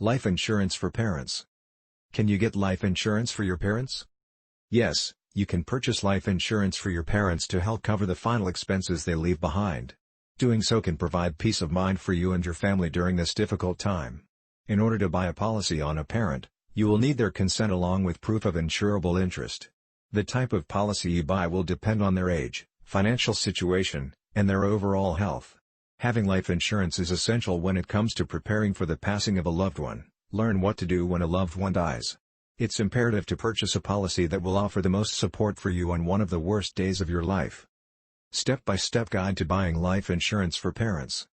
Life insurance for parents. Can you get life insurance for your parents? Yes, you can purchase life insurance for your parents to help cover the final expenses they leave behind. Doing so can provide peace of mind for you and your family during this difficult time. In order to buy a policy on a parent, you will need their consent along with proof of insurable interest. The type of policy you buy will depend on their age, financial situation, and their overall health. Having life insurance is essential when it comes to preparing for the passing of a loved one. Learn what to do when a loved one dies. It's imperative to purchase a policy that will offer the most support for you on one of the worst days of your life. Step-by-step guide to buying life insurance for parents.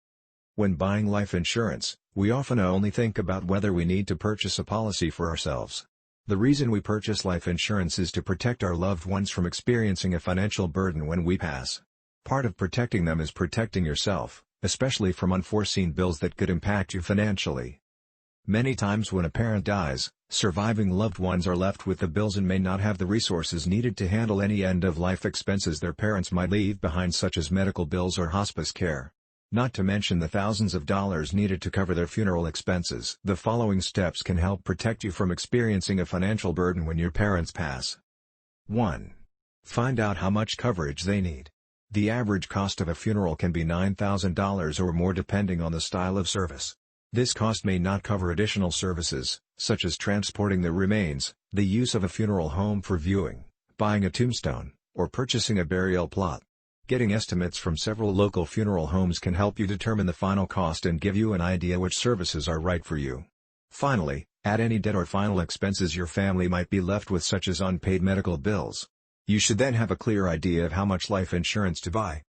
When buying life insurance, we often only think about whether we need to purchase a policy for ourselves. The reason we purchase life insurance is to protect our loved ones from experiencing a financial burden when we pass. Part of protecting them is protecting yourself, especially from unforeseen bills that could impact you financially. Many times when a parent dies, surviving loved ones are left with the bills and may not have the resources needed to handle any end-of-life expenses their parents might leave behind, such as medical bills or hospice care. Not to mention the thousands of dollars needed to cover their funeral expenses. The following steps can help protect you from experiencing a financial burden when your parents pass. 1. Find out how much coverage they need. The average cost of a funeral can be $9,000 or more depending on the style of service. This cost may not cover additional services, such as transporting the remains, the use of a funeral home for viewing, buying a tombstone, or purchasing a burial plot. Getting estimates from several local funeral homes can help you determine the final cost and give you an idea which services are right for you. Finally, add any debt or final expenses your family might be left with, such as unpaid medical bills. You should then have a clear idea of how much life insurance to buy.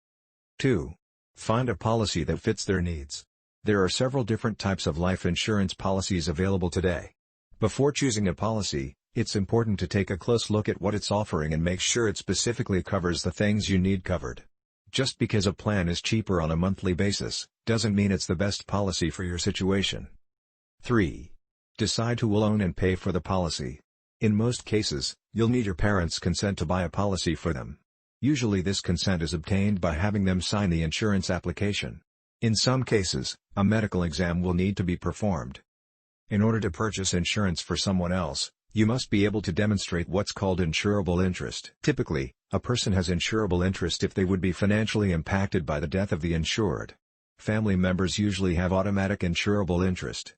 2. Find a policy that fits their needs. There are several different types of life insurance policies available today. Before choosing a policy, it's important to take a close look at what it's offering and make sure it specifically covers the things you need covered. Just because a plan is cheaper on a monthly basis, doesn't mean it's the best policy for your situation. 3. Decide who will own and pay for the policy. In most cases, you'll need your parents' consent to buy a policy for them. Usually this consent is obtained by having them sign the insurance application. In some cases, a medical exam will need to be performed. In order to purchase insurance for someone else, you must be able to demonstrate what's called insurable interest. Typically, a person has insurable interest if they would be financially impacted by the death of the insured. Family members usually have automatic insurable interest.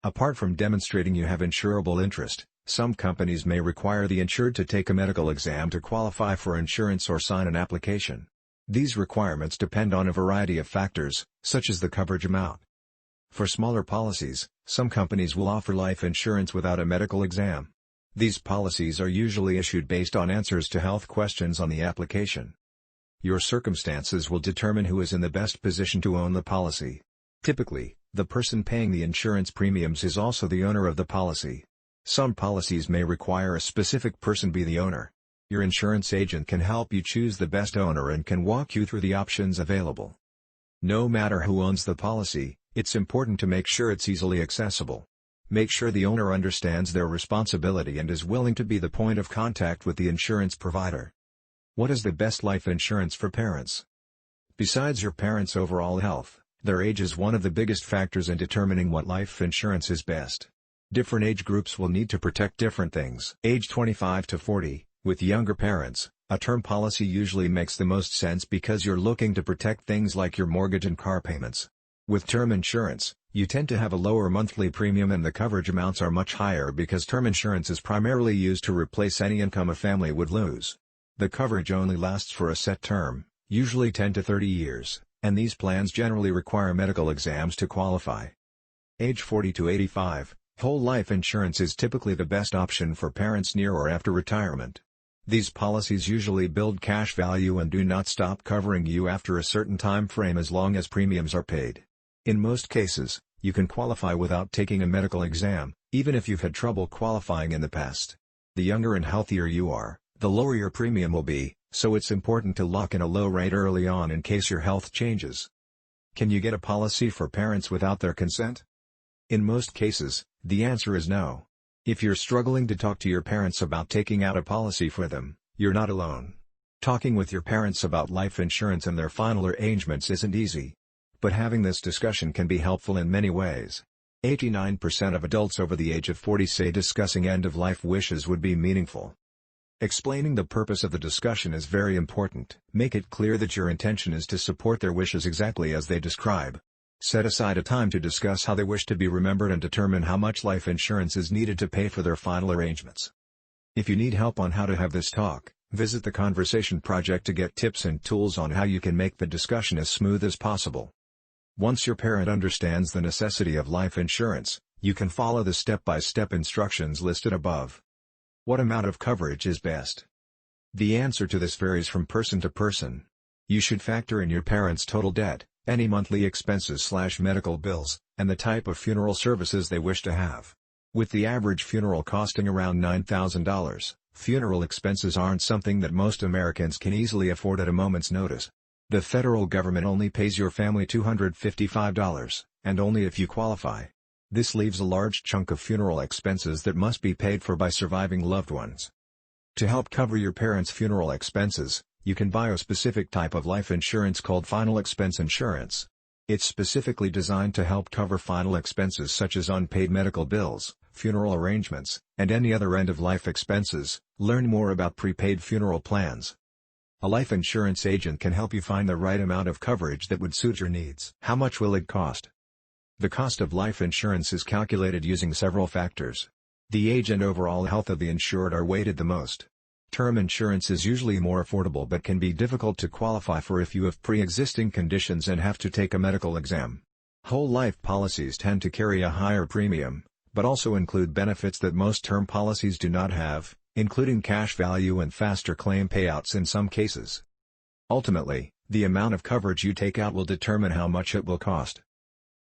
Apart from demonstrating you have insurable interest, some companies may require the insured to take a medical exam to qualify for insurance or sign an application. These requirements depend on a variety of factors, such as the coverage amount. For smaller policies, some companies will offer life insurance without a medical exam. These policies are usually issued based on answers to health questions on the application. Your circumstances will determine who is in the best position to own the policy. Typically, the person paying the insurance premiums is also the owner of the policy. Some policies may require a specific person be the owner. Your insurance agent can help you choose the best owner and can walk you through the options available. No matter who owns the policy, it's important to make sure it's easily accessible. Make sure the owner understands their responsibility and is willing to be the point of contact with the insurance provider. What is the best life insurance for parents? Besides your parents' overall health, their age is one of the biggest factors in determining what life insurance is best. Different age groups will need to protect different things. Age 25 to 40. With younger parents, a term policy usually makes the most sense because you're looking to protect things like your mortgage and car payments. With term insurance, you tend to have a lower monthly premium and the coverage amounts are much higher because term insurance is primarily used to replace any income a family would lose. The coverage only lasts for a set term, usually 10 to 30 years, and these plans generally require medical exams to qualify. Age 40 to 85, whole life insurance is typically the best option for parents near or after retirement. These policies usually build cash value and do not stop covering you after a certain time frame as long as premiums are paid. In most cases, you can qualify without taking a medical exam, even if you've had trouble qualifying in the past. The younger and healthier you are, the lower your premium will be, so it's important to lock in a low rate early on in case your health changes. Can you get a policy for parents without their consent? In most cases, the answer is no. If you're struggling to talk to your parents about taking out a policy for them, you're not alone. Talking with your parents about life insurance and their final arrangements isn't easy. But having this discussion can be helpful in many ways. 89% of adults over the age of 40 say discussing end-of-life wishes would be meaningful. Explaining the purpose of the discussion is very important. Make it clear that your intention is to support their wishes exactly as they describe. Set aside a time to discuss how they wish to be remembered and determine how much life insurance is needed to pay for their final arrangements. If you need help on how to have this talk, visit the Conversation Project to get tips and tools on how you can make the discussion as smooth as possible. Once your parent understands the necessity of life insurance, you can follow the step-by-step instructions listed above. What amount of coverage is best? The answer to this varies from person to person. You should factor in your parents' total debt, any monthly expenses/medical bills, and the type of funeral services they wish to have. With the average funeral costing around $9,000, funeral expenses aren't something that most Americans can easily afford at a moment's notice. The federal government only pays your family $255, and only if you qualify. This leaves a large chunk of funeral expenses that must be paid for by surviving loved ones. To help cover your parents' funeral expenses, you can buy a specific type of life insurance called final expense insurance. It's specifically designed to help cover final expenses such as unpaid medical bills, funeral arrangements, and any other end-of-life expenses. Learn more about prepaid funeral plans. A life insurance agent can help you find the right amount of coverage that would suit your needs. How much will it cost? The cost of life insurance is calculated using several factors. The age and overall health of the insured are weighted the most. Term insurance is usually more affordable but can be difficult to qualify for if you have pre-existing conditions and have to take a medical exam. Whole life policies tend to carry a higher premium, but also include benefits that most term policies do not have, including cash value and faster claim payouts in some cases. Ultimately, the amount of coverage you take out will determine how much it will cost.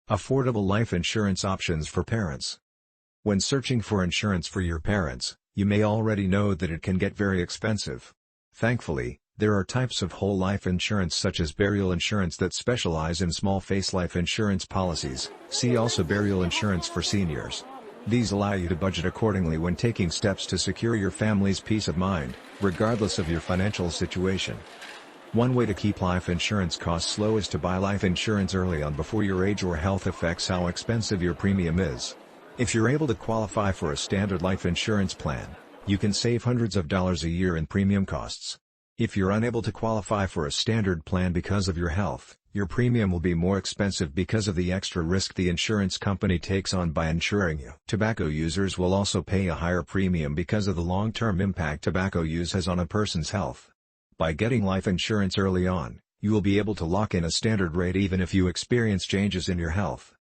Affordable life insurance options for parents. When searching for insurance for your parents, you may already know that it can get very expensive. Thankfully, there are types of whole life insurance such as burial insurance that specialize in small face life insurance policies. See also burial insurance for seniors. These allow you to budget accordingly when taking steps to secure your family's peace of mind, regardless of your financial situation. One way to keep life insurance costs low is to buy life insurance early on before your age or health affects how expensive your premium is. If you're able to qualify for a standard life insurance plan, you can save hundreds of dollars a year in premium costs. If you're unable to qualify for a standard plan because of your health, your premium will be more expensive because of the extra risk the insurance company takes on by insuring you. Tobacco users will also pay a higher premium because of the long-term impact tobacco use has on a person's health. By getting life insurance early on, you will be able to lock in a standard rate even if you experience changes in your health.